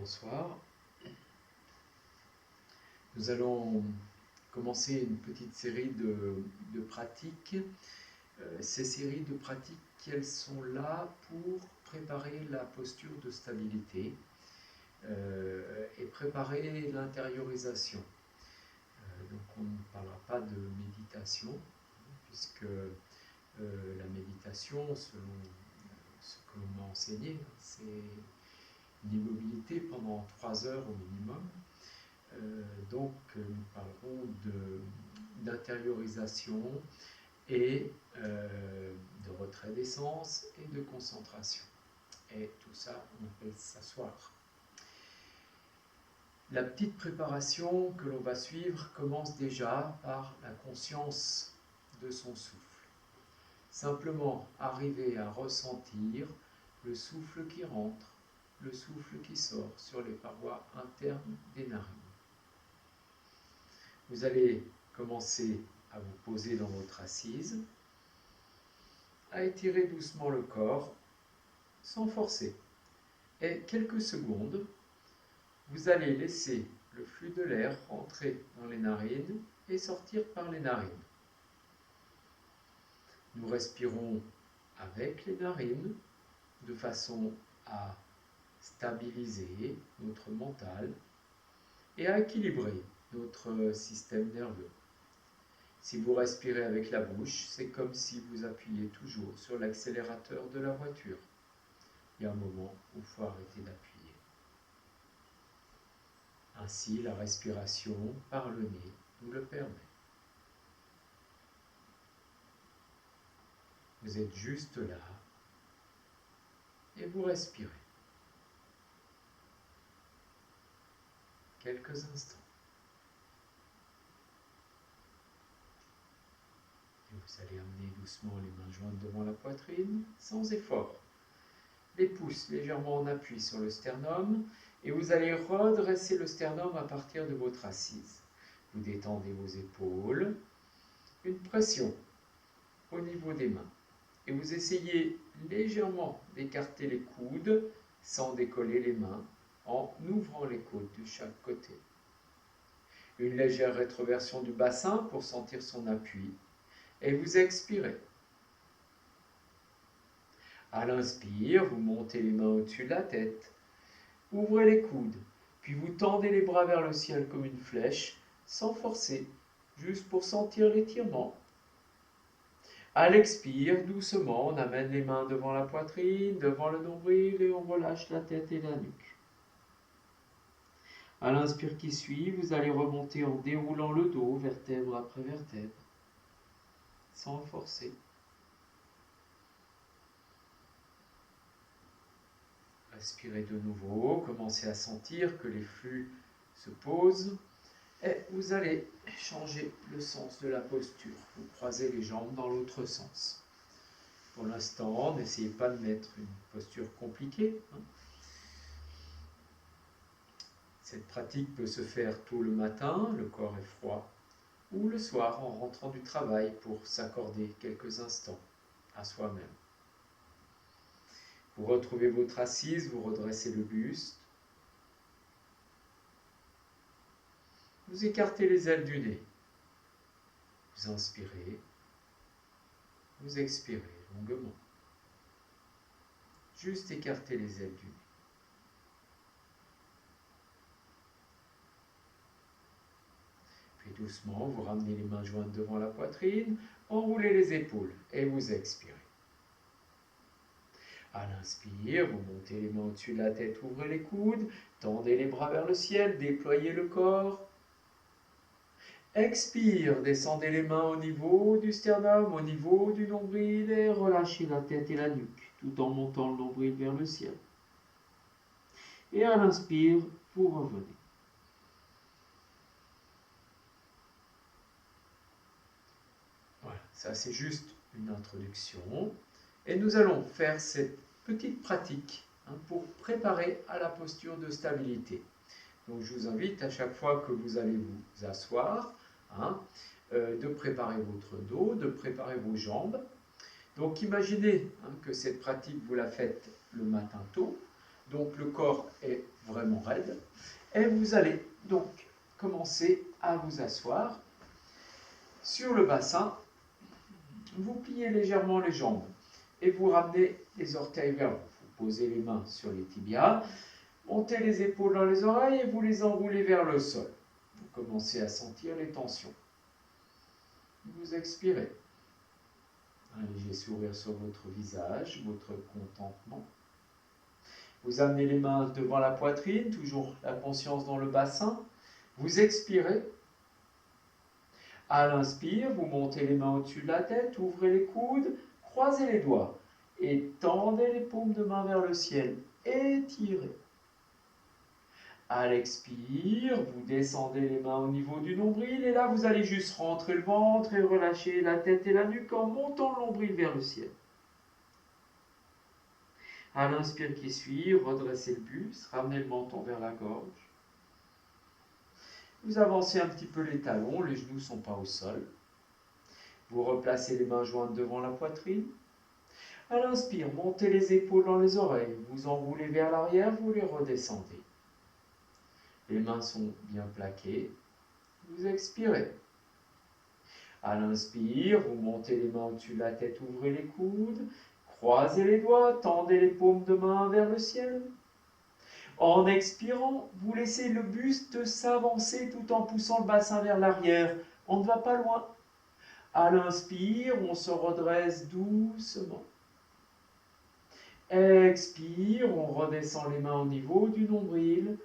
Bonsoir. Nous allons commencer une petite série de pratiques. Ces séries de pratiques, elles sont là pour préparer la posture de stabilité et préparer l'intériorisation. Donc on ne parlera pas de méditation, puisque la méditation, selon ce que l'on m'a enseigné, c'est une immobilité pendant 3 heures au minimum. Donc nous parlerons d'intériorisation et de retrait des sens et de concentration. Et tout ça, on appelle s'asseoir. La petite préparation que l'on va suivre commence déjà par la conscience de son souffle. Simplement arriver à ressentir le souffle qui rentre, le souffle qui sort sur les parois internes des narines. Vous allez commencer à vous poser dans votre assise, à étirer doucement le corps, sans forcer. Et quelques secondes, vous allez laisser le flux de l'air rentrer dans les narines et sortir par les narines. Nous respirons avec les narines de façon à stabiliser notre mental et à équilibrer notre système nerveux. Si vous respirez avec la bouche, c'est comme si vous appuyez toujours sur l'accélérateur de la voiture. Il y a un moment où il faut arrêter d'appuyer. Ainsi, la respiration par le nez nous le permet. Vous êtes juste là et vous respirez. Quelques instants. Et vous allez amener doucement les mains jointes devant la poitrine, sans effort. Les pouces légèrement en appui sur le sternum, et vous allez redresser le sternum à partir de votre assise. Vous détendez vos épaules, une pression au niveau des mains. Et vous essayez légèrement d'écarter les coudes sans décoller les mains en ouvrant les côtes de chaque côté. Une légère rétroversion du bassin pour sentir son appui. Et vous expirez. À l'inspire, vous montez les mains au-dessus de la tête. Ouvrez les coudes, puis vous tendez les bras vers le ciel comme une flèche, sans forcer, juste pour sentir l'étirement. À l'expire, doucement, on amène les mains devant la poitrine, devant le nombril et on relâche la tête et la nuque. À l'inspire qui suit, vous allez remonter en déroulant le dos, vertèbre après vertèbre, sans forcer. Respirez de nouveau, commencez à sentir que les flux se posent et vous allez changer le sens de la posture. Vous croisez les jambes dans l'autre sens. Pour l'instant, n'essayez pas de mettre une posture compliquée. Cette pratique peut se faire tôt le matin, le corps est froid, ou le soir en rentrant du travail pour s'accorder quelques instants à soi-même. Vous retrouvez votre assise, vous redressez le buste. Vous écartez les ailes du nez. Vous inspirez. Vous expirez longuement. Juste écartez les ailes du nez. Puis doucement, vous ramenez les mains jointes devant la poitrine, enroulez les épaules et vous expirez. À l'inspire, vous montez les mains au-dessus de la tête, ouvrez les coudes, tendez les bras vers le ciel, déployez le corps. Expire, descendez les mains au niveau du sternum, au niveau du nombril et relâchez la tête et la nuque, tout en montant le nombril vers le ciel. Et à l'inspire, vous revenez. Voilà, ça c'est juste une introduction. Et nous allons faire cette petite pratique pour préparer à la posture de stabilité. Donc je vous invite à chaque fois que vous allez vous asseoir, de préparer votre dos, de préparer vos jambes. Donc imaginez que cette pratique, vous la faites le matin tôt. Donc le corps est vraiment raide. Et vous allez donc commencer à vous asseoir sur le bassin. Vous pliez légèrement les jambes et vous ramenez les orteils vers vous. Vous posez les mains sur les tibias, montez les épaules dans les oreilles et vous les enroulez vers le sol. Vous commencez à sentir les tensions. Vous expirez. Un léger sourire sur votre visage, votre contentement. Vous amenez les mains devant la poitrine, toujours la conscience dans le bassin. Vous expirez. À l'inspire, vous montez les mains au-dessus de la tête, ouvrez les coudes, croisez les doigts et tendez les paumes de main vers le ciel. Étirez. À l'expire, vous descendez les mains au niveau du nombril et là vous allez juste rentrer le ventre et relâcher la tête et la nuque en montant le nombril vers le ciel. À l'inspire qui suit, redressez le buste, ramenez le menton vers la gorge. Vous avancez un petit peu les talons, les genoux ne sont pas au sol. Vous replacez les mains jointes devant la poitrine. À l'inspire, montez les épaules dans les oreilles, vous enroulez vers l'arrière, vous les redescendez. Les mains sont bien plaquées. Vous expirez. À l'inspire, vous montez les mains au-dessus de la tête, ouvrez les coudes, croisez les doigts, tendez les paumes de main vers le ciel. En expirant, vous laissez le buste s'avancer tout en poussant le bassin vers l'arrière. On ne va pas loin. À l'inspire, on se redresse doucement. Expire, on redescend les mains au niveau du nombril.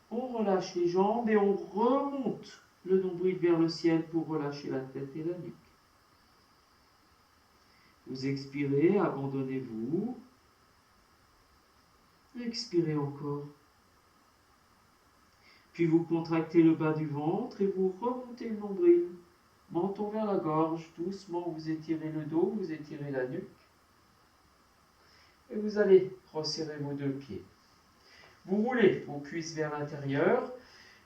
On relâche les jambes et on remonte le nombril vers le ciel pour relâcher la tête et la nuque. Vous expirez, abandonnez-vous. Expirez encore. Puis vous contractez le bas du ventre et vous remontez le nombril. Menton vers la gorge, doucement vous étirez le dos, vous étirez la nuque. Et vous allez resserrer vos deux pieds. Vous roulez vos cuisses vers l'intérieur.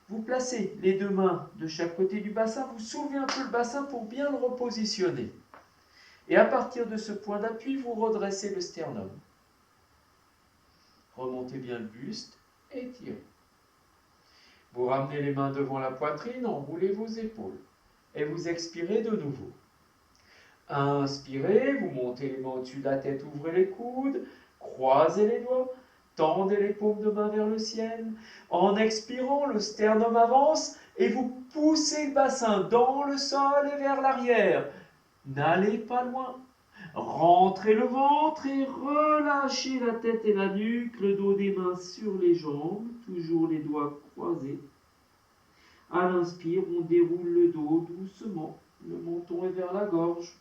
Vous placez les deux mains de chaque côté du bassin. Vous soulevez un peu le bassin pour bien le repositionner. Et à partir de ce point d'appui, vous redressez le sternum. Remontez bien le buste, étirez. Vous ramenez les mains devant la poitrine, enroulez vos épaules. Et vous expirez de nouveau. Inspirez, vous montez les mains au-dessus de la tête, ouvrez les coudes, croisez les doigts, tendez les paumes de main vers le ciel. En expirant, le sternum avance et vous poussez le bassin dans le sol et vers l'arrière. N'allez pas loin. Rentrez le ventre et relâchez la tête et la nuque, le dos des mains sur les jambes, toujours les doigts croisés. À l'inspire, on déroule le dos doucement, le menton est vers la gorge.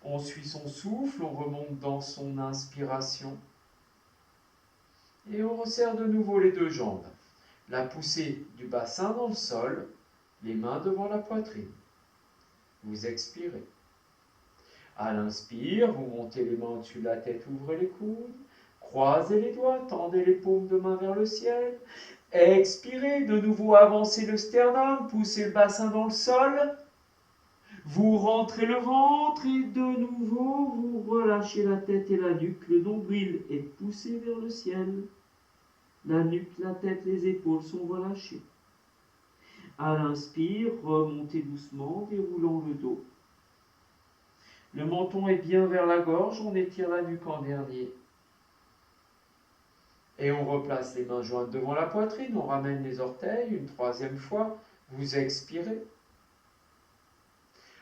On suit son souffle, on remonte dans son inspiration. Et on resserre de nouveau les deux jambes. La poussée du bassin dans le sol, les mains devant la poitrine. Vous expirez. À l'inspire, vous montez les mains au-dessus de la tête, ouvrez les coudes, croisez les doigts, tendez les paumes de main vers le ciel. Expirez, de nouveau avancez le sternum, poussez le bassin dans le sol. Vous rentrez le ventre et de nouveau vous relâchez la tête et la nuque. Le nombril est poussé vers le ciel. La nuque, la tête, les épaules sont relâchées. À l'inspire, remontez doucement, déroulant le dos. Le menton est bien vers la gorge, on étire la nuque en dernier. Et on replace les mains jointes devant la poitrine, on ramène les orteils une troisième fois. Vous expirez.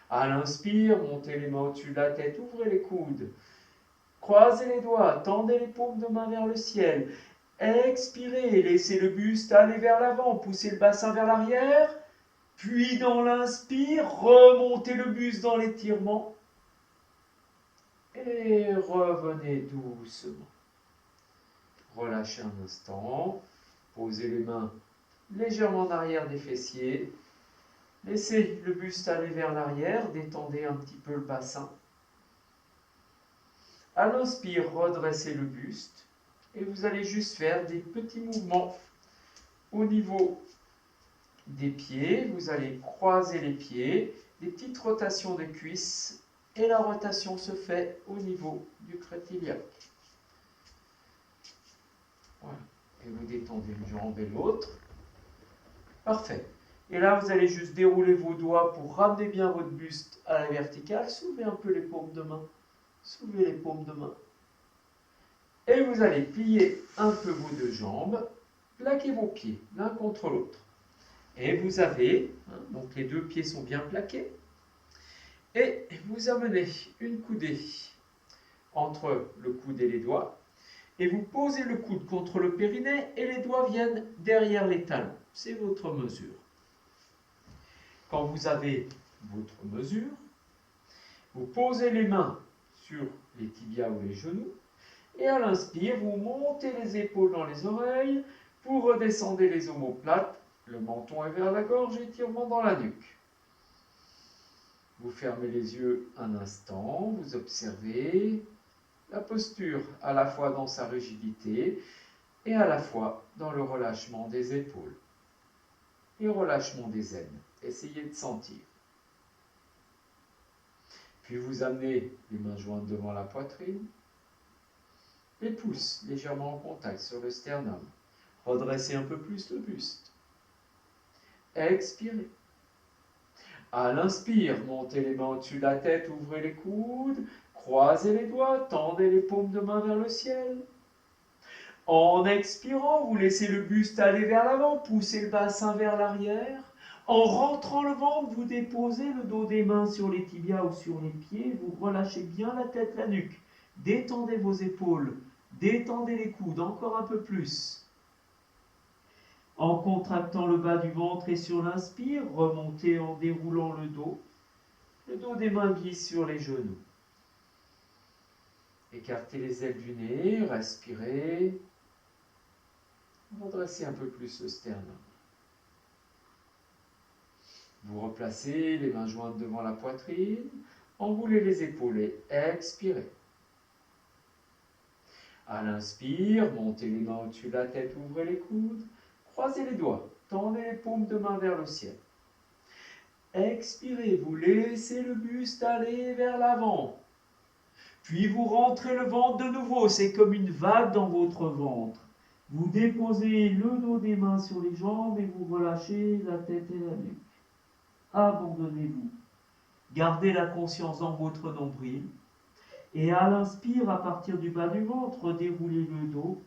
À l'inspire, montez les mains au-dessus de la tête, ouvrez les coudes. Croisez les doigts, tendez les paumes de main vers le ciel. Expirez, laissez le buste aller vers l'avant, poussez le bassin vers l'arrière. Puis dans l'inspire, remontez le buste dans l'étirement. Et revenez doucement. Relâchez un instant. Posez les mains légèrement en arrière des fessiers. Laissez le buste aller vers l'arrière. Détendez un petit peu le bassin. À l'inspire, redressez le buste. Et vous allez juste faire des petits mouvements au niveau des pieds. Vous allez croiser les pieds. Des petites rotations de cuisses et la rotation se fait au niveau du crête iliaque. Voilà. Et vous détendez une jambe et l'autre. Parfait. Et là, vous allez juste dérouler vos doigts pour ramener bien votre buste à la verticale. Soulevez un peu les paumes de main. Soulevez les paumes de main. Et vous allez plier un peu vos deux jambes. Plaquez vos pieds l'un contre l'autre. Et vous avez, donc les deux pieds sont bien plaqués. Et vous amenez une coudée entre le coude et les doigts. Et vous posez le coude contre le périnée et les doigts viennent derrière les talons. C'est votre mesure. Quand vous avez votre mesure, vous posez les mains sur les tibias ou les genoux et à l'inspire, vous montez les épaules dans les oreilles, vous redescendez les omoplates, le menton est vers la gorge, étirement dans la nuque. Vous fermez les yeux un instant, vous observez la posture à la fois dans sa rigidité et à la fois dans le relâchement des épaules et relâchement des aines. Essayez de sentir. Puis vous amenez les mains jointes devant la poitrine, les pouces légèrement en contact sur le sternum. Redressez un peu plus le buste. Expirez. À l'inspire, montez les mains au-dessus de la tête, ouvrez les coudes, croisez les doigts, tendez les paumes de main vers le ciel. En expirant, vous laissez le buste aller vers l'avant, poussez le bassin vers l'arrière. En rentrant le ventre, vous déposez le dos des mains sur les tibias ou sur les pieds, vous relâchez bien la tête, la nuque. Détendez vos épaules, détendez les coudes, encore un peu plus. En contractant le bas du ventre et sur l'inspire, remontez en déroulant le dos. Le dos des mains glisse sur les genoux. Écartez les ailes du nez, respirez. Redressez un peu plus le sternum. Vous replacez les mains jointes devant la poitrine, enroulez les épaules et expirez. À l'inspire, montez les mains au-dessus de la tête, ouvrez les coudes, croisez les doigts, tendez les paumes de main vers le ciel. Expirez, vous laissez le buste aller vers l'avant. Puis vous rentrez le ventre de nouveau, c'est comme une vague dans votre ventre. Vous déposez le dos des mains sur les jambes et vous relâchez la tête et la nuque. Abandonnez-vous. Gardez la conscience dans votre nombril. Et à l'inspire, à partir du bas du ventre, déroulez le dos.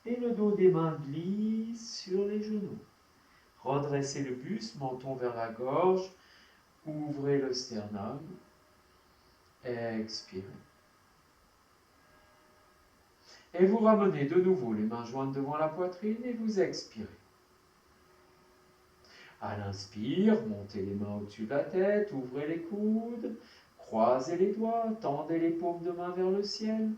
Et le dos des mains glisse sur les genoux. Redressez le buste, menton vers la gorge. Ouvrez le sternum. Expirez. Et vous ramenez de nouveau les mains jointes devant la poitrine et vous expirez. À l'inspire, montez les mains au-dessus de la tête, ouvrez les coudes, croisez les doigts, tendez les paumes de main vers le ciel.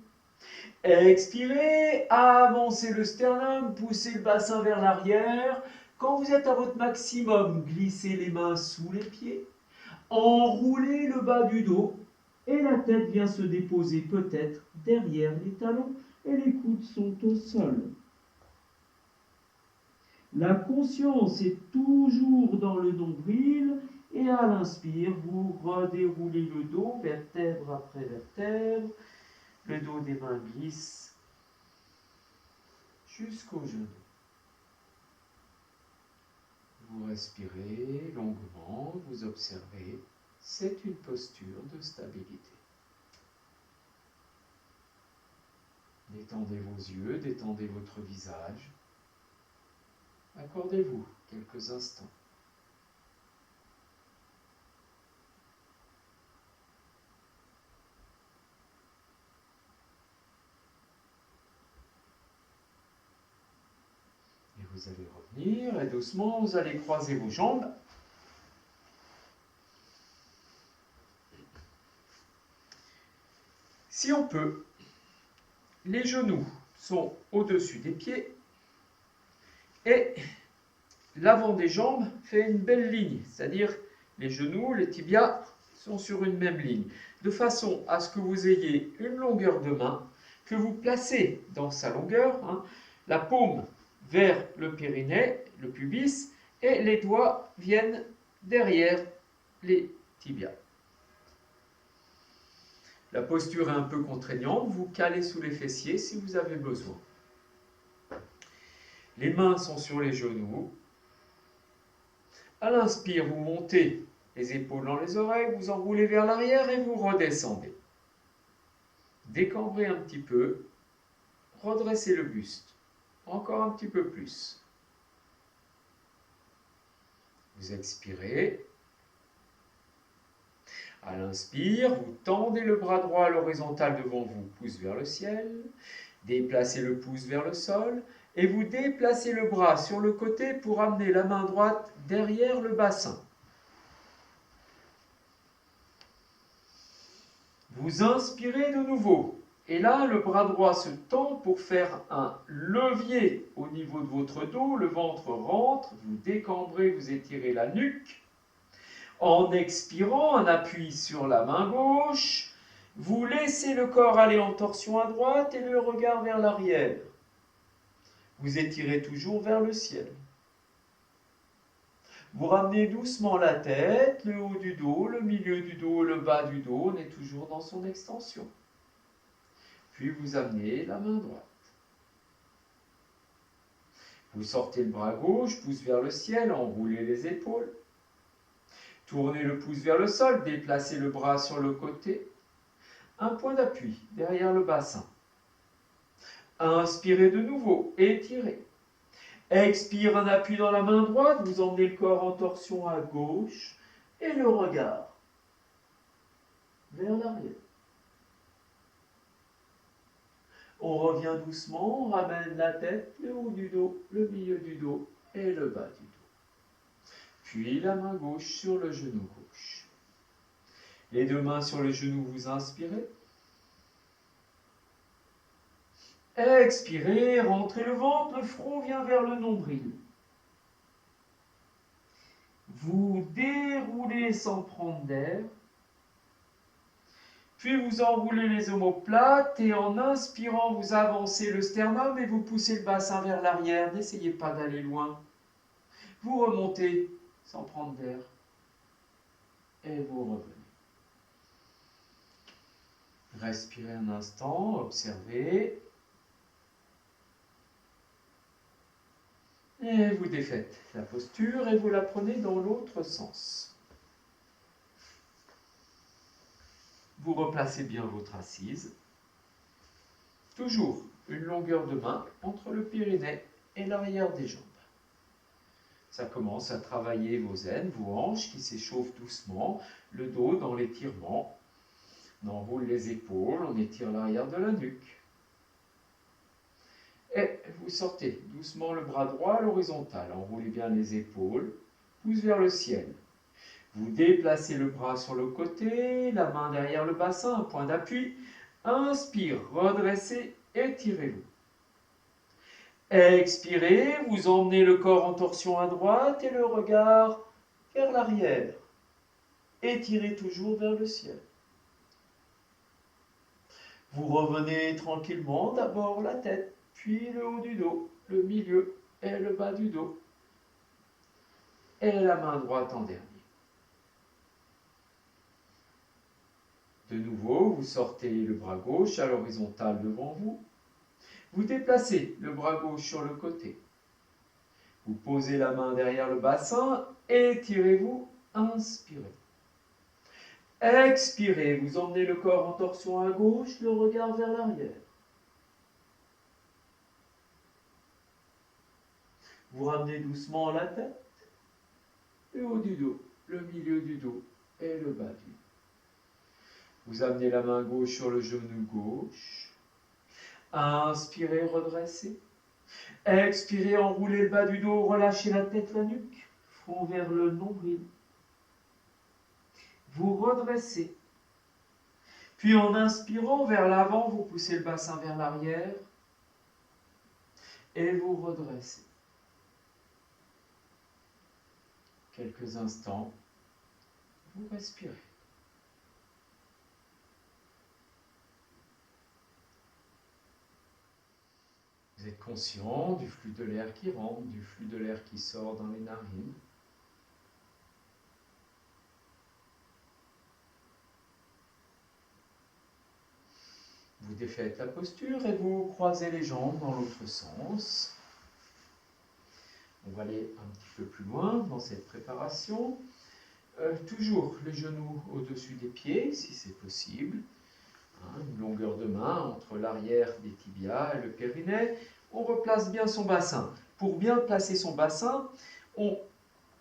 Expirez, avancez le sternum, poussez le bassin vers l'arrière. Quand vous êtes à votre maximum, glissez les mains sous les pieds, enroulez le bas du dos et la tête vient se déposer peut-être derrière les talons et les coudes sont au sol. La conscience est toujours dans le nombril et à l'inspire, vous redéroulez le dos, vertèbre après vertèbre. Le dos des mains glisse jusqu'aux genoux. Vous respirez longuement, vous observez, c'est une posture de stabilité. Détendez vos yeux, détendez votre visage. Accordez-vous quelques instants. Et vous allez revenir et doucement, vous allez croiser vos jambes. Si on peut, les genoux sont au-dessus des pieds et l'avant des jambes fait une belle ligne, c'est-à-dire les genoux, les tibias sont sur une même ligne, de façon à ce que vous ayez une longueur de main que vous placez dans sa longueur, la paume vers le périnée, le pubis, et les doigts viennent derrière les tibias. La posture est un peu contraignante, vous calez sous les fessiers si vous avez besoin. Les mains sont sur les genoux. À l'inspire, vous montez les épaules dans les oreilles, vous enroulez vers l'arrière et vous redescendez. Décambrez un petit peu, redressez le buste. Encore un petit peu plus. Vous expirez. À l'inspire, vous tendez le bras droit à l'horizontale devant vous, pouce vers le ciel. Déplacez le pouce vers le sol et vous déplacez le bras sur le côté pour amener la main droite derrière le bassin. Vous inspirez de nouveau. Et là, le bras droit se tend pour faire un levier au niveau de votre dos. Le ventre rentre, vous décambrez, vous étirez la nuque. En expirant, un appui sur la main gauche. Vous laissez le corps aller en torsion à droite et le regard vers l'arrière. Vous étirez toujours vers le ciel. Vous ramenez doucement la tête, le haut du dos, le milieu du dos, le bas du dos. On est toujours dans son extension. Puis vous amenez la main droite. Vous sortez le bras gauche, pouce vers le ciel, enroulez les épaules. Tournez le pouce vers le sol, déplacez le bras sur le côté. Un point d'appui derrière le bassin. Inspirez de nouveau, étirez. Expire, un appui dans la main droite, vous emmenez le corps en torsion à gauche et le regard vers l'arrière. On revient doucement, on ramène la tête, le haut du dos, le milieu du dos et le bas du dos. Puis la main gauche sur le genou gauche. Les deux mains sur les genoux, vous inspirez. Expirez, rentrez le ventre, le front vient vers le nombril. Vous déroulez sans prendre d'air. Puis vous enroulez les omoplates et en inspirant, vous avancez le sternum et vous poussez le bassin vers l'arrière. N'essayez pas d'aller loin. Vous remontez sans prendre d'air et vous revenez. Respirez un instant, observez. Et vous défaites la posture et vous la prenez dans l'autre sens. Vous replacez bien votre assise. Toujours une longueur de main entre le périnée et l'arrière des jambes. Ça commence à travailler vos aines, vos hanches qui s'échauffent doucement, le dos dans l'étirement. On enroule les épaules, on étire l'arrière de la nuque. Et vous sortez doucement le bras droit à l'horizontale. Enroulez bien les épaules, pouce vers le ciel. Vous déplacez le bras sur le côté, la main derrière le bassin, un point d'appui. Inspire, redressez, étirez-vous. Expirez, vous emmenez le corps en torsion à droite et le regard vers l'arrière. Étirez toujours vers le ciel. Vous revenez tranquillement, d'abord la tête, puis le haut du dos, le milieu et le bas du dos. Et la main droite en dernier. De nouveau, vous sortez le bras gauche à l'horizontale devant vous. Vous déplacez le bras gauche sur le côté. Vous posez la main derrière le bassin, étirez-vous, inspirez. Expirez, vous emmenez le corps en torsion à gauche, le regard vers l'arrière. Vous ramenez doucement la tête, le haut du dos, le milieu du dos et le bas du dos. Vous amenez la main gauche sur le genou gauche. Inspirez, redressez. Expirez, enroulez le bas du dos, relâchez la tête, la nuque, front vers le nombril. Vous redressez. Puis en inspirant vers l'avant, vous poussez le bassin vers l'arrière et vous redressez. Quelques instants, vous respirez. Vous êtes conscient du flux de l'air qui rentre, du flux de l'air qui sort dans les narines. Vous défaites la posture et vous croisez les jambes dans l'autre sens. On va aller un petit peu plus loin dans cette préparation. Toujours les genoux au-dessus des pieds, si c'est possible. Une longueur de main entre l'arrière des tibias et le périnée. On replace bien son bassin. Pour bien placer son bassin, on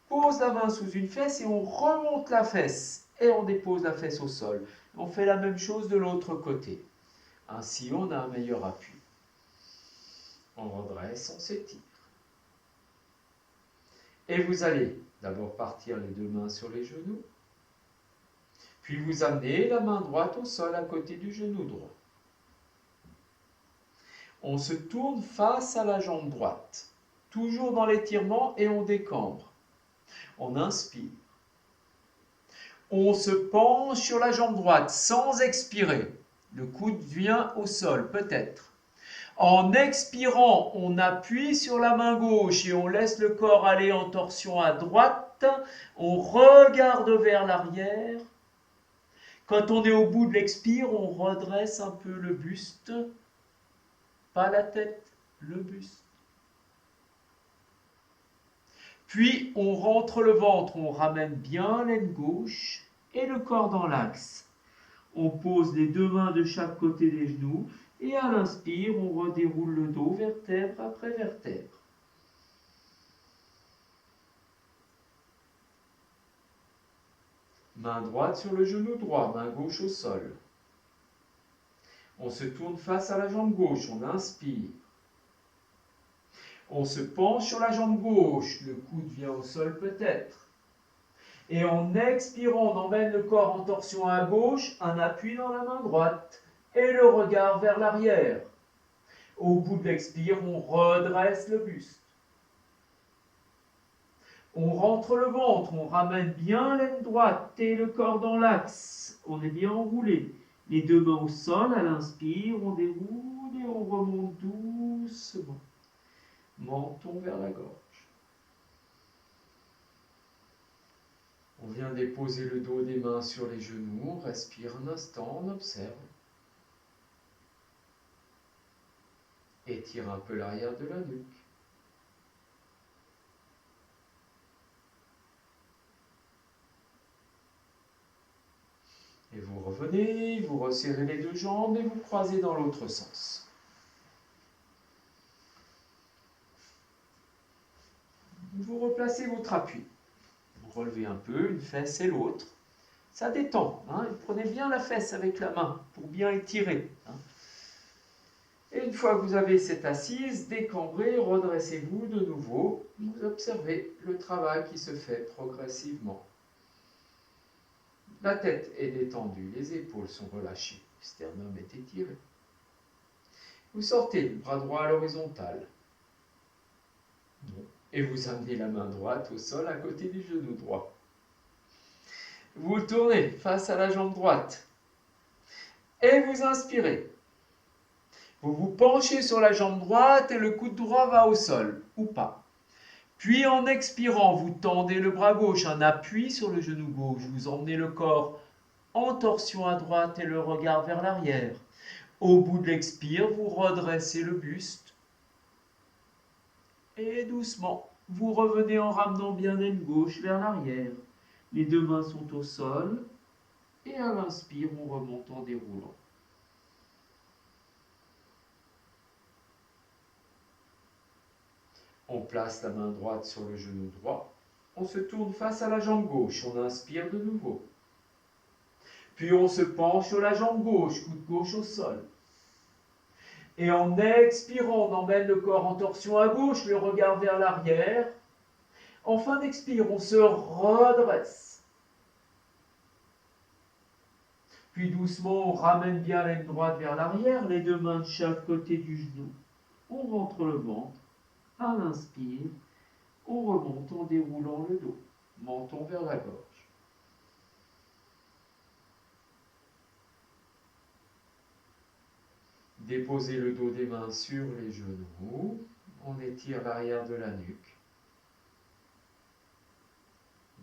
pose la main sous une fesse et on remonte la fesse. Et on dépose la fesse au sol. On fait la même chose de l'autre côté. Ainsi, on a un meilleur appui. On redresse, on s'étire. Et vous allez d'abord partir les deux mains sur les genoux. Puis vous amenez la main droite au sol à côté du genou droit. On se tourne face à la jambe droite, toujours dans l'étirement et on décambre. On inspire. On se penche sur la jambe droite sans expirer. Le coude vient au sol, peut-être. En expirant, on appuie sur la main gauche et on laisse le corps aller en torsion à droite. On regarde vers l'arrière. Quand on est au bout de l'expire, on redresse un peu le buste. Pas la tête, le buste. Puis on rentre le ventre, on ramène bien l'aine gauche et le corps dans l'axe. On pose les deux mains de chaque côté des genoux et à l'inspire, on redéroule le dos vertèbre après vertèbre. Main droite sur le genou droit, main gauche au sol. On se tourne face à la jambe gauche, on inspire. On se penche sur la jambe gauche, le coude vient au sol peut-être. Et en expirant, on emmène le corps en torsion à gauche, un appui dans la main droite et le regard vers l'arrière. Au bout de l'expire, on redresse le buste. On rentre le ventre, on ramène bien l'aine droite et le corps dans l'axe. On est bien enroulé. Les deux mains au sol, à l'inspire, on déroule et on remonte doucement. Menton vers la gorge. On vient déposer le dos des mains sur les genoux, on respire un instant, on observe. Étire un peu l'arrière de la nuque. Et vous revenez, vous resserrez les deux jambes et vous croisez dans l'autre sens. Vous replacez votre appui. Vous relevez un peu une fesse et l'autre. Ça détend. Prenez bien la fesse avec la main pour bien étirer. Et une fois que vous avez cette assise, décambrez, redressez-vous de nouveau. Vous observez le travail qui se fait progressivement. La tête est détendue, les épaules sont relâchées, le sternum est étiré. Vous sortez le bras droit à l'horizontale. Et vous amenez la main droite au sol à côté du genou droit. Vous tournez face à la jambe droite. Et vous inspirez. Vous vous penchez sur la jambe droite et le coude droit va au sol, ou pas. Puis en expirant, vous tendez le bras gauche, un appui sur le genou gauche. Vous emmenez le corps en torsion à droite et le regard vers l'arrière. Au bout de l'expire, vous redressez le buste. Et doucement, vous revenez en ramenant bien l'aine gauche vers l'arrière. Les deux mains sont au sol. Et à l'inspire, on remonte en déroulant. On place la main droite sur le genou droit. On se tourne face à la jambe gauche. On inspire de nouveau. Puis on se penche sur la jambe gauche, coude gauche au sol. Et en expirant, on emmène le corps en torsion à gauche, le regard vers l'arrière. En fin d'expire, on se redresse. Puis doucement, on ramène bien l'aine droite vers l'arrière, les deux mains de chaque côté du genou. On rentre le ventre. À l'inspire, on remonte en déroulant le dos, menton vers la gorge. Déposez le dos des mains sur les genoux. On étire l'arrière de la nuque.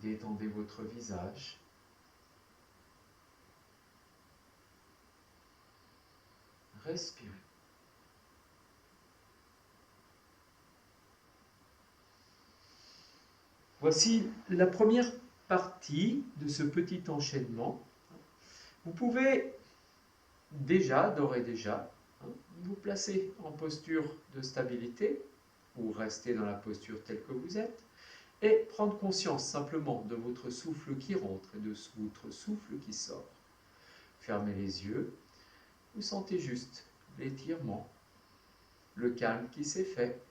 Détendez votre visage. Respirez. Voici la première partie de ce petit enchaînement. Vous pouvez déjà, d'ores et déjà, vous placer en posture de stabilité ou rester dans la posture telle que vous êtes et prendre conscience simplement de votre souffle qui rentre et de votre souffle qui sort. Fermez les yeux, vous sentez juste l'étirement, le calme qui s'est fait,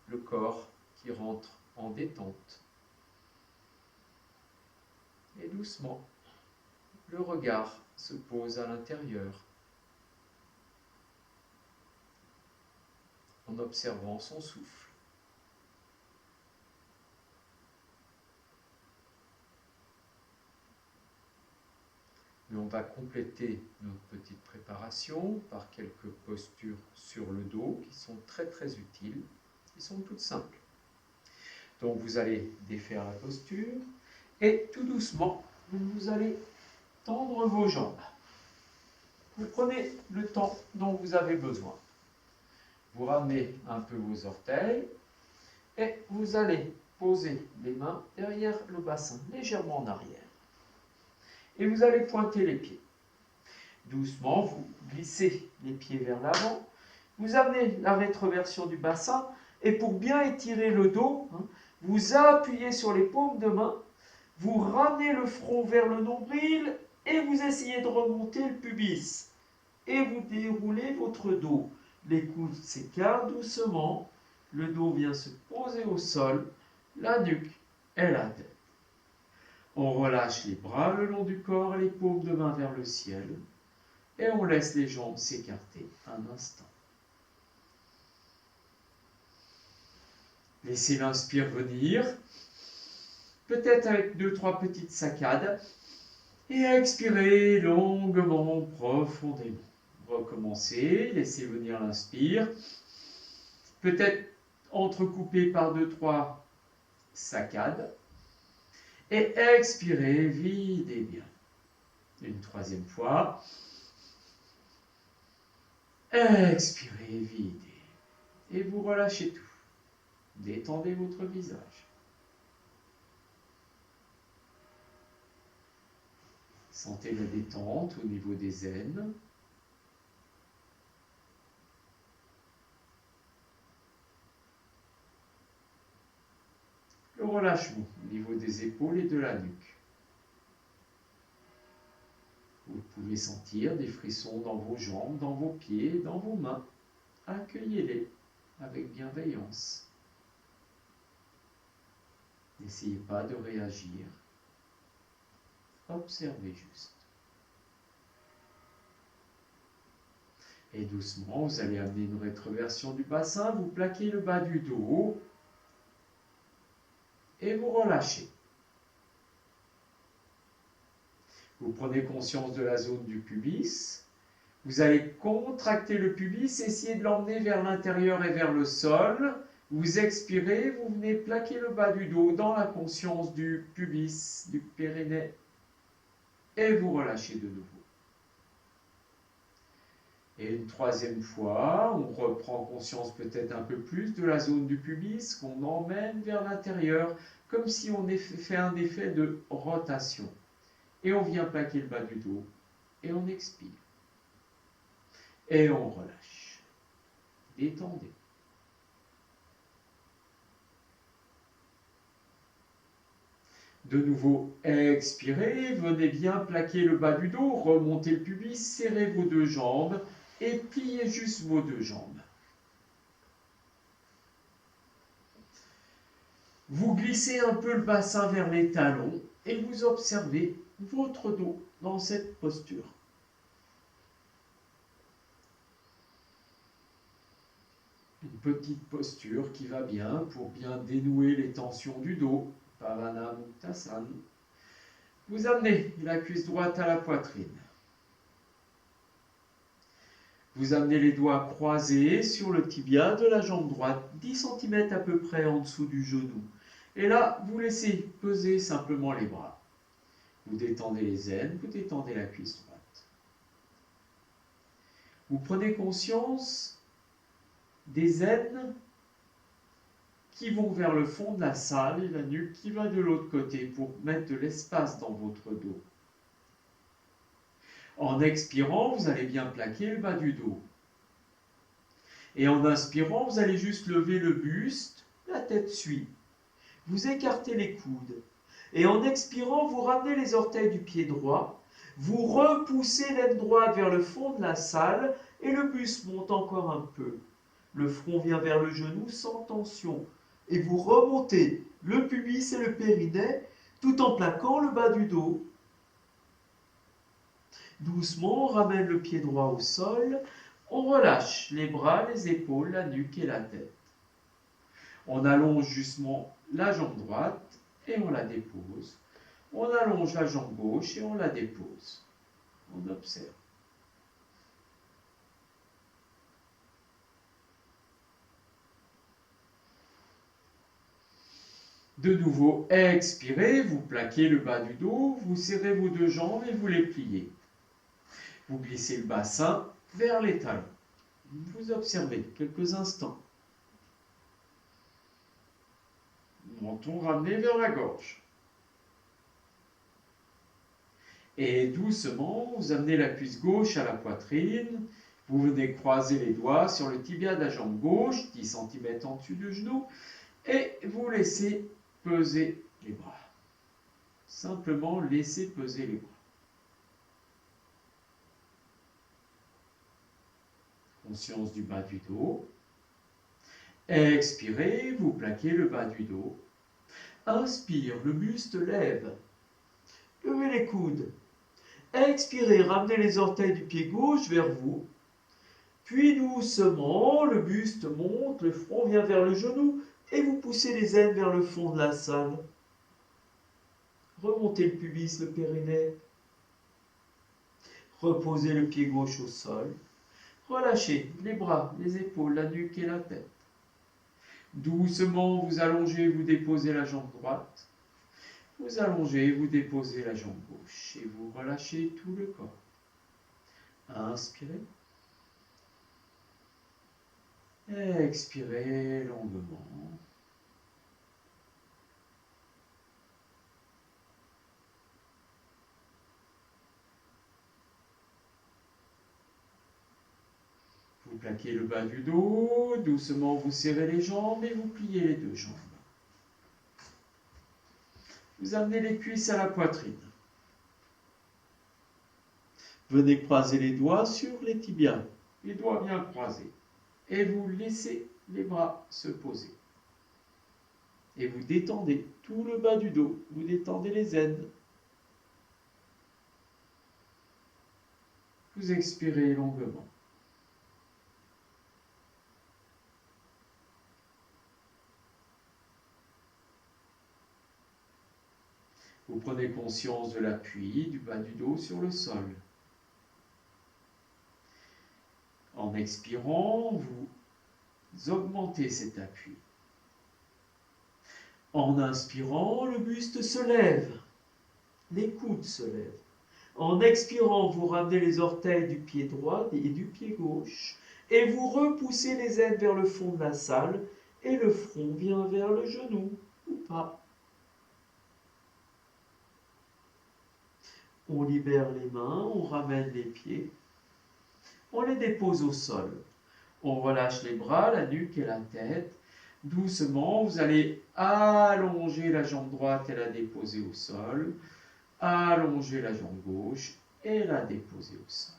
le corps qui rentre en détente. Et doucement, le regard se pose à l'intérieur en observant son souffle. Mais on va compléter notre petite préparation par quelques postures sur le dos qui sont très très utiles, qui sont toutes simples. Donc vous allez défaire la posture et tout doucement, vous allez tendre vos jambes. Vous prenez le temps dont vous avez besoin. Vous ramenez un peu vos orteils et vous allez poser les mains derrière le bassin, légèrement en arrière. Et vous allez pointer les pieds. Doucement, vous glissez les pieds vers l'avant. Vous amenez la rétroversion du bassin et pour bien étirer le dos, vous appuyez sur les paumes de main, vous ramenez le front vers le nombril et vous essayez de remonter le pubis. Et vous déroulez votre dos. Les coudes s'écartent doucement, le dos vient se poser au sol, la nuque et la tête. On relâche les bras le long du corps et les paumes de main vers le ciel. Et on laisse les jambes s'écarter un instant. Laissez l'inspire venir, peut-être avec 2-3 petites saccades. Et expirez longuement, profondément. Recommencez, laissez venir l'inspire. Peut-être entrecoupé par 2-3 saccades. Et expirez, videz bien. Une troisième fois. Expirez, videz. Et vous relâchez tout. Détendez votre visage. Sentez la détente au niveau des aines. Le relâchement au niveau des épaules et de la nuque. Vous pouvez sentir des frissons dans vos jambes, dans vos pieds, dans vos mains. Accueillez-les avec bienveillance. N'essayez pas de réagir. Observez juste. Et doucement, vous allez amener une rétroversion du bassin, vous plaquez le bas du dos et vous relâchez. Vous prenez conscience de la zone du pubis. Vous allez contracter le pubis, essayer de l'emmener vers l'intérieur et vers le sol. Vous expirez, vous venez plaquer le bas du dos dans la conscience du pubis, du périnée. Et vous relâchez de nouveau. Et une troisième fois, on reprend conscience peut-être un peu plus de la zone du pubis qu'on emmène vers l'intérieur, comme si on fait un effet de rotation. Et on vient plaquer le bas du dos, et on expire. Et on relâche. Détendez. De nouveau, expirez, venez bien plaquer le bas du dos, remontez le pubis, serrez vos deux jambes et pliez juste vos deux jambes. Vous glissez un peu le bassin vers les talons et vous observez votre dos dans cette posture. Une petite posture qui va bien pour bien dénouer les tensions du dos. Pavanamuktasan. Vous amenez la cuisse droite à la poitrine. Vous amenez les doigts croisés sur le tibia de la jambe droite, 10 cm à peu près en dessous du genou. Et là, vous laissez peser simplement les bras. Vous détendez les aines, vous détendez la cuisse droite. Vous prenez conscience des aines qui vont vers le fond de la salle et la nuque qui va de l'autre côté pour mettre de l'espace dans votre dos. En expirant, vous allez bien plaquer le bas du dos. Et en inspirant, vous allez juste lever le buste, la tête suit. Vous écartez les coudes. Et en expirant, vous ramenez les orteils du pied droit. Vous repoussez l'aine droite vers le fond de la salle et le buste monte encore un peu. Le front vient vers le genou sans tension. Et vous remontez le pubis et le périnée tout en plaquant le bas du dos. Doucement, on ramène le pied droit au sol. On relâche les bras, les épaules, la nuque et la tête. On allonge justement la jambe droite et on la dépose. On allonge la jambe gauche et on la dépose. On observe. De nouveau, expirez, vous plaquez le bas du dos, vous serrez vos deux jambes et vous les pliez. Vous glissez le bassin vers les talons. Vous observez quelques instants. Menton ramené vers la gorge. Et doucement, vous amenez la cuisse gauche à la poitrine. Vous venez croiser les doigts sur le tibia de la jambe gauche, 10 cm en dessus du genou, et vous laissez peser les bras. Simplement laissez peser les bras. Conscience du bas du dos. Expirez, vous plaquez le bas du dos. Inspire, le buste lève. Levez les coudes. Expirez, ramenez les orteils du pied gauche vers vous. Puis doucement, le buste monte, le front vient vers le genou et vous poussez les aines vers le fond de la salle. Remontez le pubis, le périnée. Reposez le pied gauche au sol. Relâchez les bras, les épaules, la nuque et la tête. Doucement, vous allongez, vous déposez la jambe droite. Vous allongez, vous déposez la jambe gauche et vous relâchez tout le corps. Inspirez. Expirez longuement. Vous plaquez le bas du dos, doucement vous serrez les jambes et vous pliez les deux jambes. Vous amenez les cuisses à la poitrine. Venez croiser les doigts sur les tibias, les doigts bien croisés. Et vous laissez les bras se poser. Et vous détendez tout le bas du dos, vous détendez les aines. Vous expirez longuement. Vous prenez conscience de l'appui du bas du dos sur le sol. En expirant, vous augmentez cet appui. En inspirant, le buste se lève, les coudes se lèvent. En expirant, vous ramenez les orteils du pied droit et du pied gauche et vous repoussez les aines vers le fond de la salle et le front vient vers le genou ou pas. On libère les mains, on ramène les pieds, on les dépose au sol. On relâche les bras, la nuque et la tête. Doucement, vous allez allonger la jambe droite et la déposer au sol. Allonger la jambe gauche et la déposer au sol.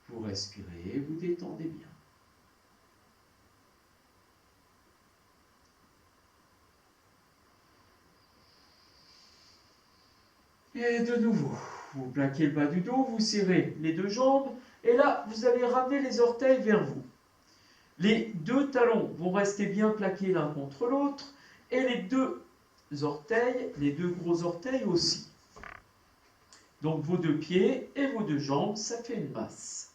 Vous respirez, vous détendez bien. Et de nouveau, vous plaquez le bas du dos, vous serrez les deux jambes, et là, vous allez ramener les orteils vers vous. Les deux talons vont rester bien plaqués l'un contre l'autre, et les deux orteils, les deux gros orteils aussi. Donc vos deux pieds et vos deux jambes, ça fait une masse.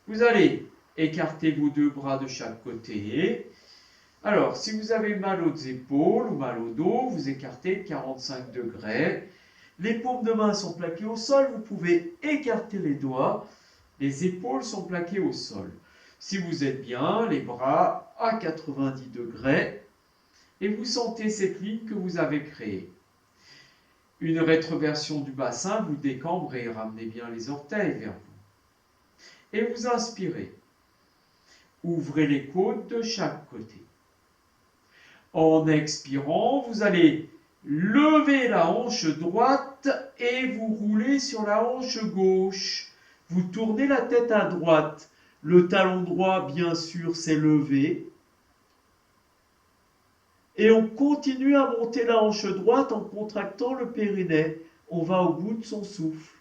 Vous allez écarter vos deux bras de chaque côté. Alors, si vous avez mal aux épaules ou mal au dos, vous écartez 45 degrés. Les paumes de main sont plaquées au sol, vous pouvez écarter les doigts, les épaules sont plaquées au sol. Si vous êtes bien, les bras à 90 degrés, et vous sentez cette ligne que vous avez créée. Une rétroversion du bassin, vous décambrez, ramenez bien les orteils vers vous. Et vous inspirez. Ouvrez les côtes de chaque côté. En expirant, vous allez lever la hanche droite et vous roulez sur la hanche gauche. Vous tournez la tête à droite. Le talon droit, bien sûr, s'est levé. Et on continue à monter la hanche droite en contractant le périnée. On va au bout de son souffle.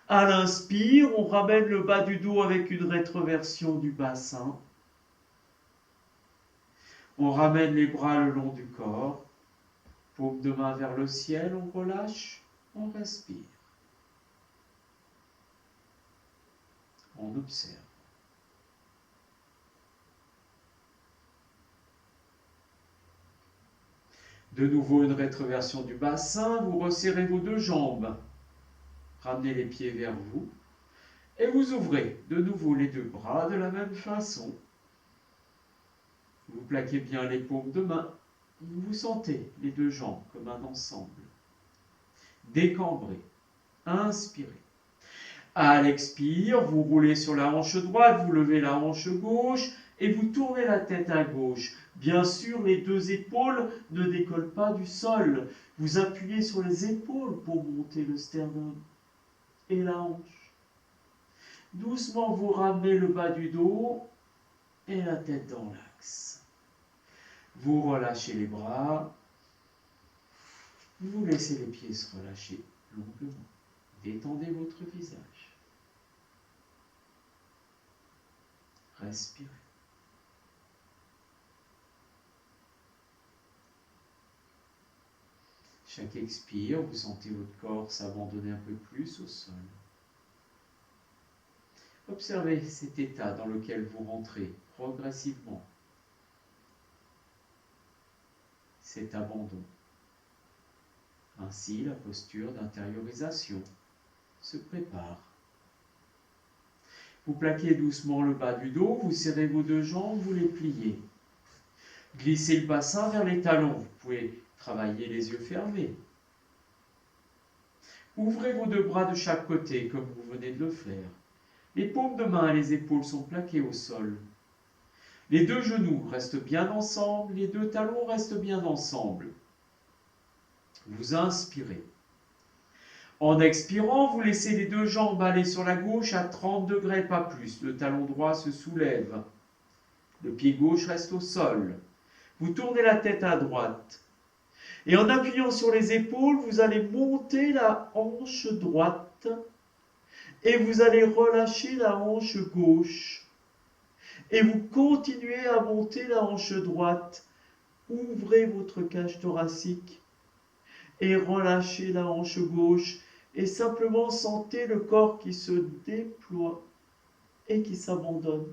À l'inspire, on ramène le bas du dos avec une rétroversion du bassin. On ramène les bras le long du corps. Paume de main vers le ciel, on relâche, on respire. On observe. De nouveau une rétroversion du bassin, vous resserrez vos deux jambes. Ramenez les pieds vers vous et vous ouvrez de nouveau les deux bras de la même façon. Vous plaquez bien les paumes de main. Vous sentez les deux jambes comme un ensemble. Décambrez. Inspirez. À l'expire, vous roulez sur la hanche droite, vous levez la hanche gauche et vous tournez la tête à gauche. Bien sûr, les deux épaules ne décollent pas du sol. Vous appuyez sur les épaules pour monter le sternum et la hanche. Doucement, vous ramenez le bas du dos et la tête dans l'axe. Vous relâchez les bras. Vous laissez les pieds se relâcher longuement. Détendez votre visage. Respirez. Chaque expire, vous sentez votre corps s'abandonner un peu plus au sol. Observez cet état dans lequel vous rentrez progressivement. Cet abandon. Ainsi, la posture d'intériorisation se prépare. Vous plaquez doucement le bas du dos, vous serrez vos deux jambes, vous les pliez. Glissez le bassin vers les talons. Vous pouvez travailler les yeux fermés. Ouvrez vos deux bras de chaque côté, comme vous venez de le faire. Les paumes de main et les épaules sont plaquées au sol. Les deux genoux restent bien ensemble, les deux talons restent bien ensemble. Vous inspirez. En expirant, vous laissez les deux jambes aller sur la gauche à 30 degrés, pas plus. Le talon droit se soulève. Le pied gauche reste au sol. Vous tournez la tête à droite. Et en appuyant sur les épaules, vous allez monter la hanche droite et vous allez relâcher la hanche gauche. Et vous continuez à monter la hanche droite. Ouvrez votre cage thoracique et relâchez la hanche gauche. Et simplement sentez le corps qui se déploie et qui s'abandonne.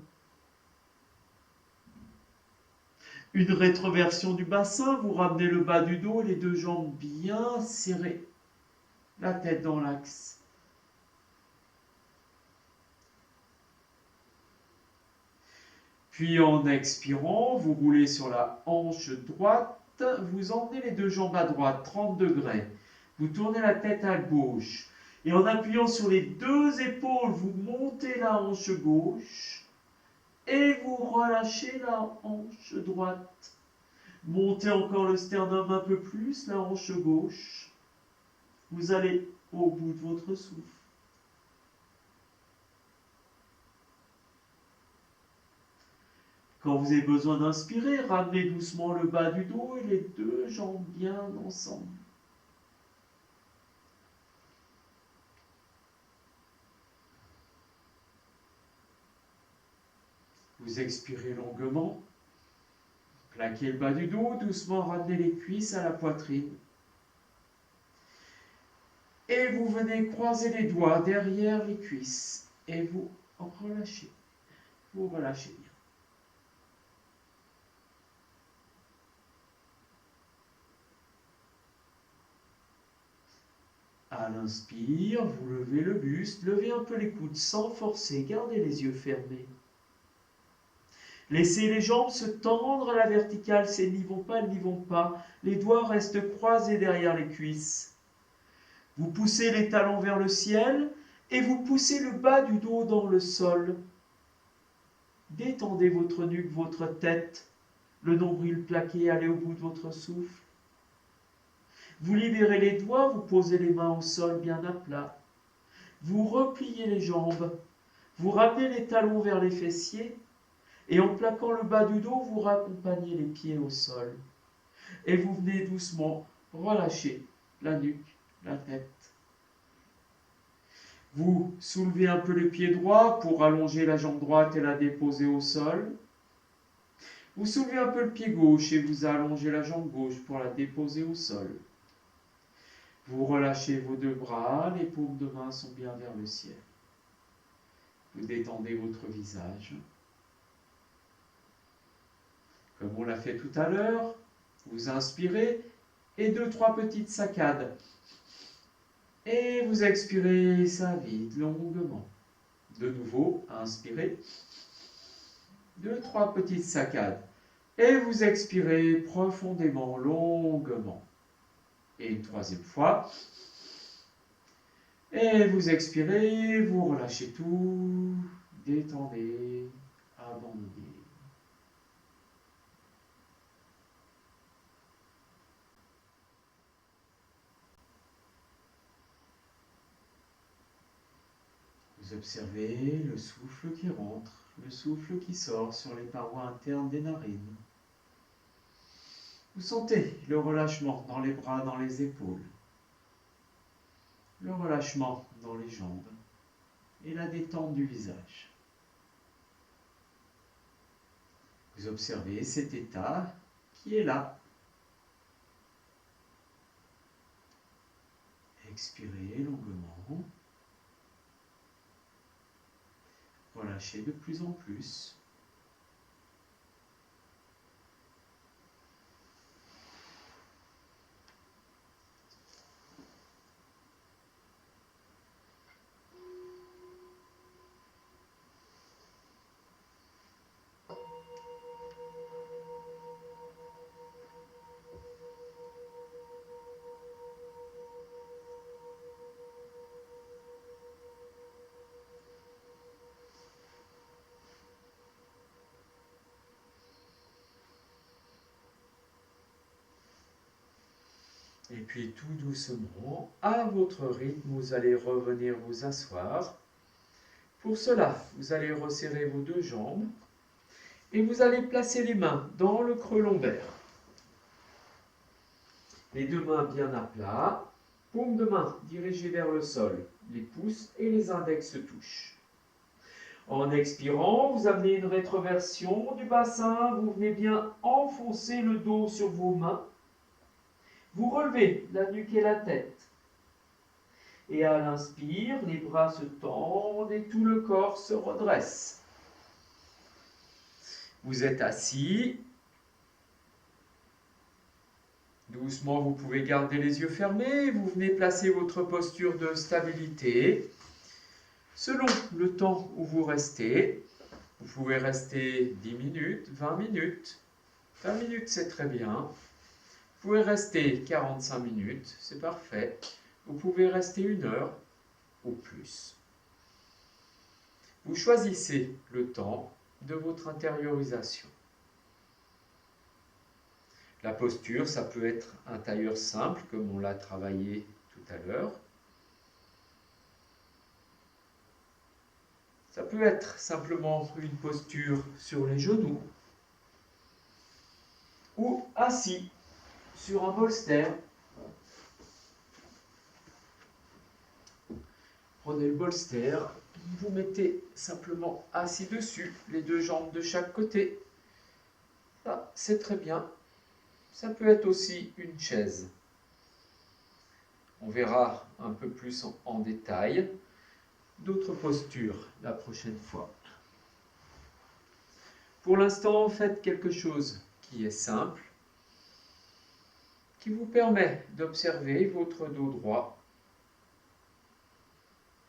Une rétroversion du bassin, vous ramenez le bas du dos, les deux jambes bien serrées, la tête dans l'axe. Puis en expirant, vous roulez sur la hanche droite, vous emmenez les deux jambes à droite, 30 degrés. Vous tournez la tête à gauche. Et en appuyant sur les deux épaules, vous montez la hanche gauche et vous relâchez la hanche droite. Montez encore le sternum un peu plus, la hanche gauche. Vous allez au bout de votre souffle. Quand vous avez besoin d'inspirer, ramenez doucement le bas du dos et les deux jambes bien ensemble. Vous expirez longuement. Plaquez le bas du dos, doucement ramenez les cuisses à la poitrine. Et vous venez croiser les doigts derrière les cuisses. Et vous relâchez. Vous relâchez bien. À l'inspire, vous levez le buste, levez un peu les coudes sans forcer, gardez les yeux fermés. Laissez les jambes se tendre à la verticale, si elles n'y vont pas, elles n'y vont pas. Les doigts restent croisés derrière les cuisses. Vous poussez les talons vers le ciel et vous poussez le bas du dos dans le sol. Détendez votre nuque, votre tête, le nombril plaqué, allez au bout de votre souffle. Vous libérez les doigts, vous posez les mains au sol bien à plat. Vous repliez les jambes, vous ramenez les talons vers les fessiers et en plaquant le bas du dos, vous raccompagnez les pieds au sol. Et vous venez doucement relâcher la nuque, la tête. Vous soulevez un peu le pied droit pour allonger la jambe droite et la déposer au sol. Vous soulevez un peu le pied gauche et vous allongez la jambe gauche pour la déposer au sol. Vous relâchez vos deux bras, les paumes de main sont bien vers le ciel. Vous détendez votre visage. Comme on l'a fait tout à l'heure, vous inspirez et 2-3 petites saccades. Et vous expirez ça vite, longuement. De nouveau, inspirez. 2-3 petites saccades. Et vous expirez profondément, longuement. Et une troisième fois. Et vous expirez, vous relâchez tout, détendez, abandonnez. Vous observez le souffle qui rentre, le souffle qui sort sur les parois internes des narines. Vous sentez le relâchement dans les bras, dans les épaules, le relâchement dans les jambes et la détente du visage. Vous observez cet état qui est là. Expirez longuement. Relâchez de plus en plus. Et puis tout doucement, à votre rythme, vous allez revenir vous asseoir. Pour cela, vous allez resserrer vos deux jambes et vous allez placer les mains dans le creux lombaire. Les deux mains bien à plat, paume de main dirigée vers le sol, les pouces et les index se touchent. En expirant, vous amenez une rétroversion du bassin, vous venez bien enfoncer le dos sur vos mains. Vous relevez la nuque et la tête. Et à l'inspire, les bras se tendent et tout le corps se redresse. Vous êtes assis. Doucement, vous pouvez garder les yeux fermés. Vous venez placer votre posture de stabilité. Selon le temps où vous restez, vous pouvez rester 10 minutes, 20 minutes. 20 minutes, c'est très bien. Vous pouvez rester 45 minutes, c'est parfait. Vous pouvez rester 1 heure ou plus. Vous choisissez le temps de votre intériorisation. La posture, ça peut être un tailleur simple, comme on l'a travaillé tout à l'heure. Ça peut être simplement une posture sur les genoux ou assis sur un bolster. Prenez le bolster, vous mettez simplement assis dessus, les deux jambes de chaque côté. Ça, c'est très bien. Ça peut être aussi une chaise. On verra un peu plus en détail d'autres postures la prochaine fois. Pour l'instant, faites quelque chose qui est simple, qui vous permet d'observer votre dos droit,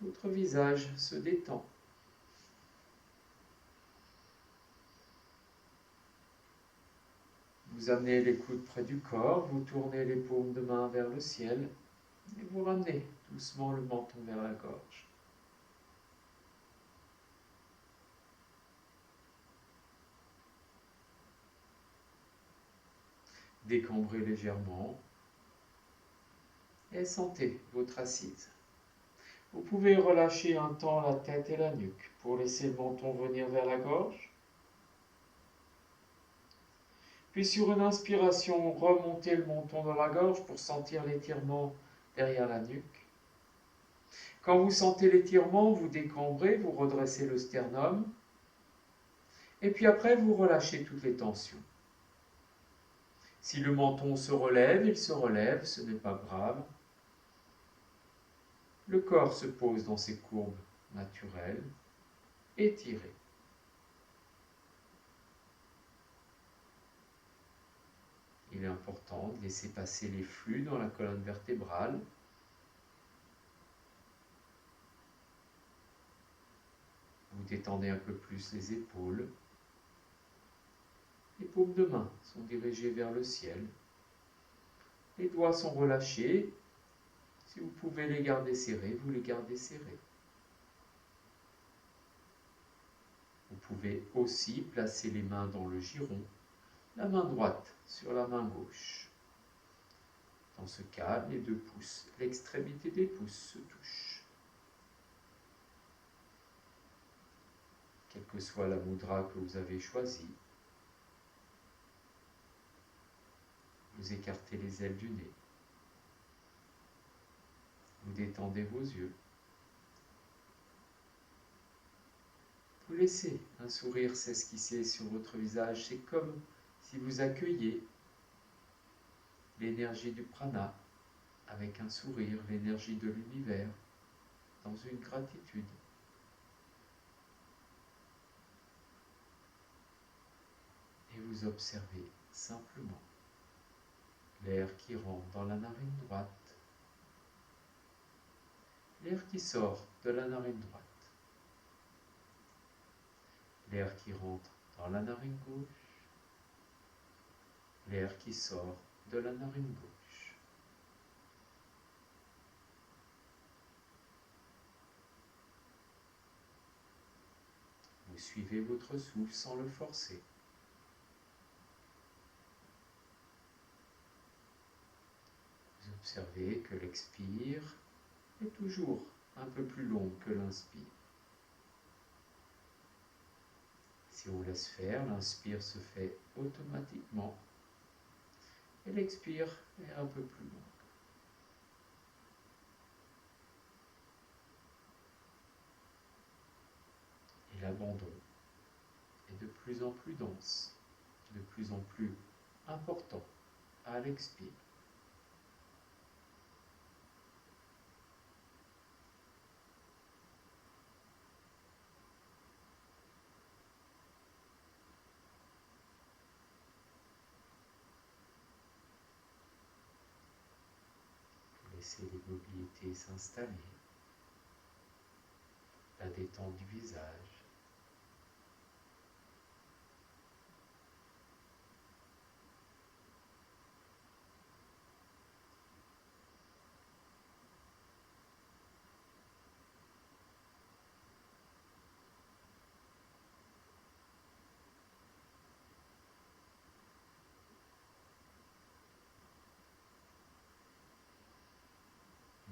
Votre visage se détend. Vous amenez les coudes près du corps, vous tournez les paumes de main vers le ciel et vous ramenez doucement le menton vers la gorge. Décambrez légèrement et sentez votre assise. Vous pouvez relâcher un temps la tête et la nuque pour laisser le menton venir vers la gorge. Puis sur une inspiration, remontez le menton dans la gorge pour sentir l'étirement derrière la nuque. Quand vous sentez l'étirement, vous décambrez, vous redressez le sternum. Et puis après, vous relâchez toutes les tensions. Si le menton se relève, il se relève, ce n'est pas grave. Le corps se pose dans ses courbes naturelles, étirées. Il est important de laisser passer les flux dans la colonne vertébrale. Vous détendez un peu plus les épaules. Les paumes de main sont dirigées vers le ciel. Les doigts sont relâchés. Si vous pouvez les garder serrés, vous les gardez serrés. Vous pouvez aussi placer les mains dans le giron, la main droite sur la main gauche. Dans ce cas, les deux pouces, l'extrémité des pouces se touchent. Quelle que soit la mudra que vous avez choisie, vous écartez les ailes du nez. Vous détendez vos yeux. Vous laissez un sourire s'esquisser sur votre visage. C'est comme si vous accueilliez l'énergie du prana avec un sourire, l'énergie de l'univers, dans une gratitude. Et vous observez simplement l'air qui rentre dans la narine droite, l'air qui sort de la narine droite, l'air qui rentre dans la narine gauche, l'air qui sort de la narine gauche. Vous suivez votre souffle sans le forcer. Vous observez que l'expire est toujours un peu plus long que l'inspire. Si on laisse faire, l'inspire se fait automatiquement et l'expire est un peu plus long. Et l'abandon est de plus en plus dense, de plus en plus important à l'expire. Laissez l'immobilité s'installer, la détente du visage.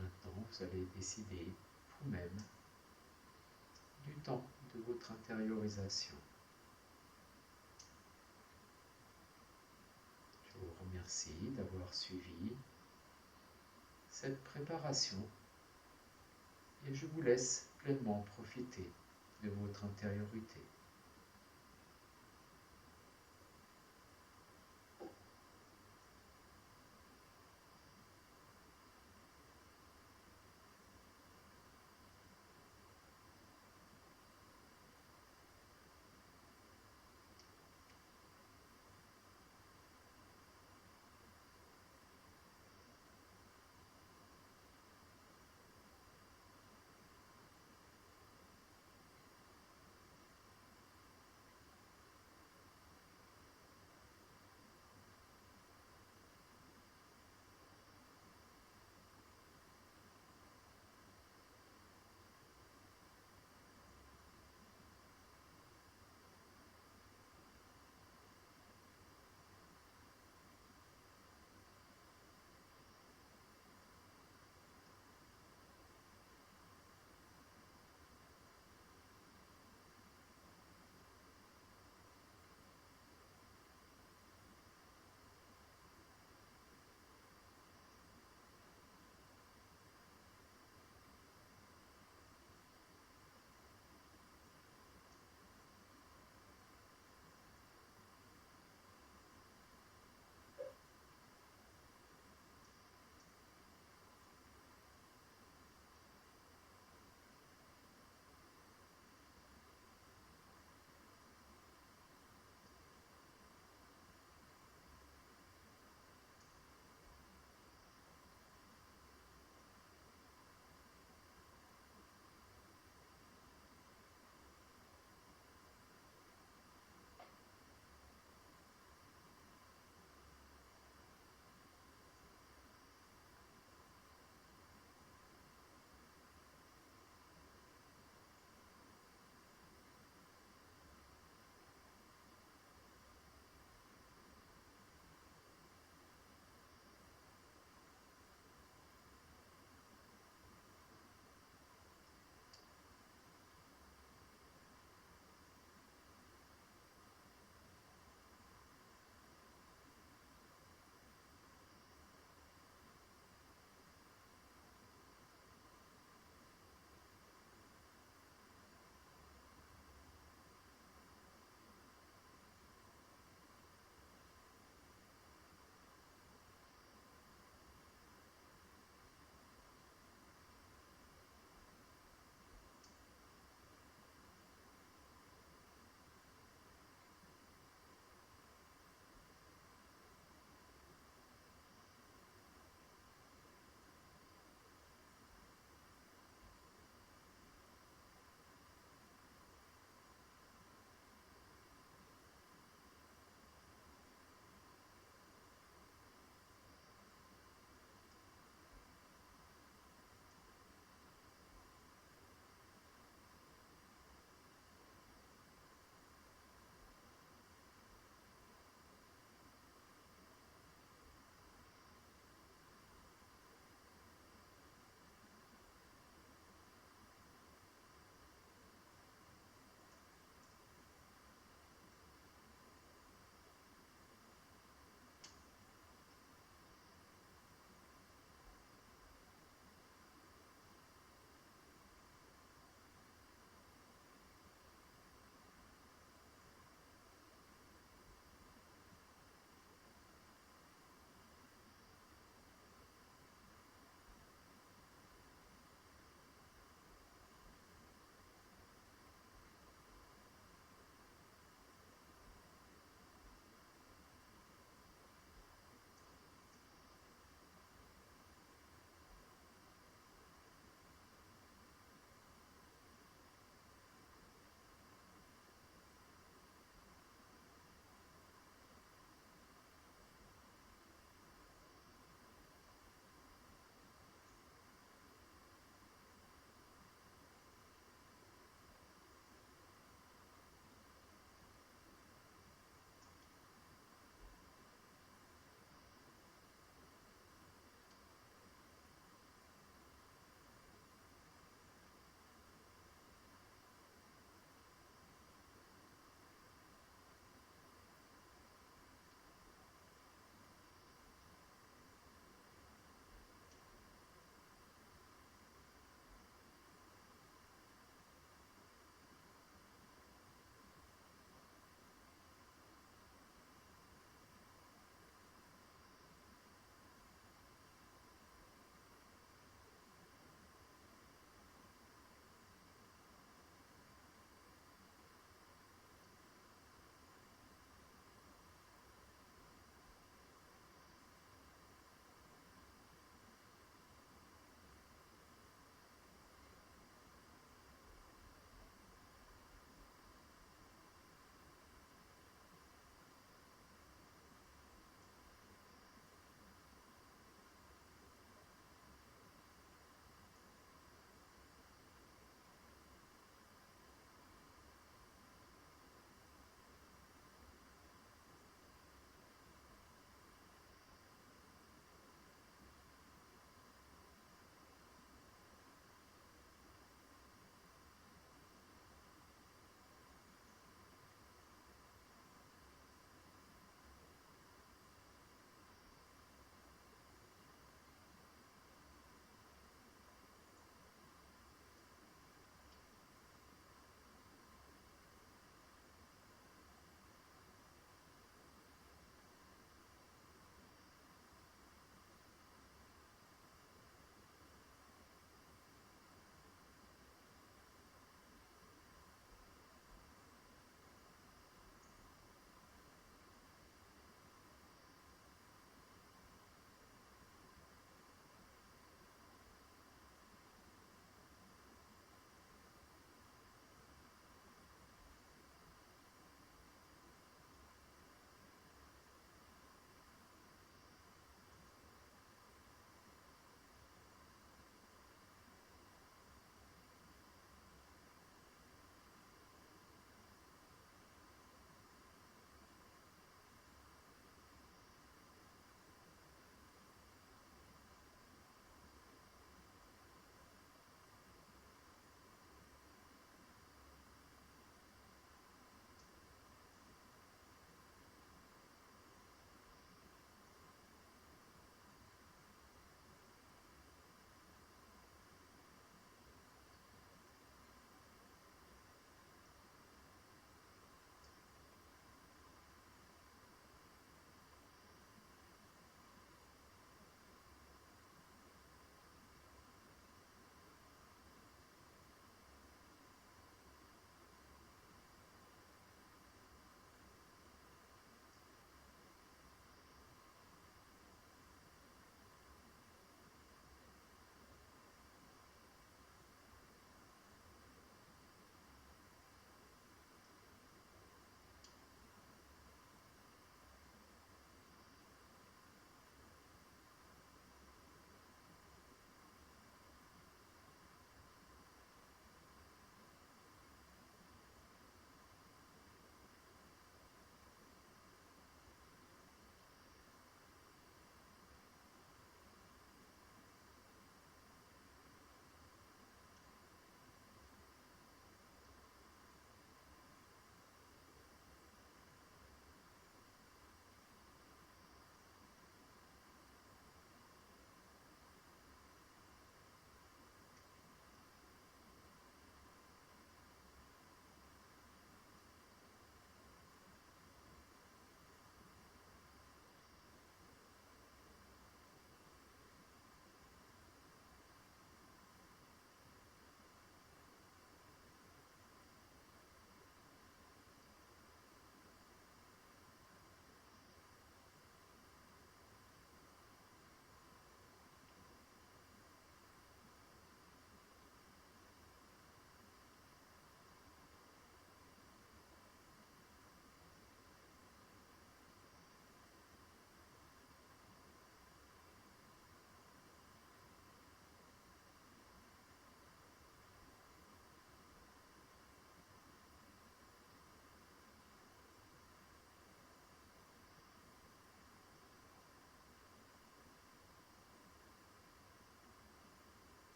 Maintenant, vous allez décider vous-même du temps de votre intériorisation. Je vous remercie d'avoir suivi cette préparation et je vous laisse pleinement profiter de votre intériorité.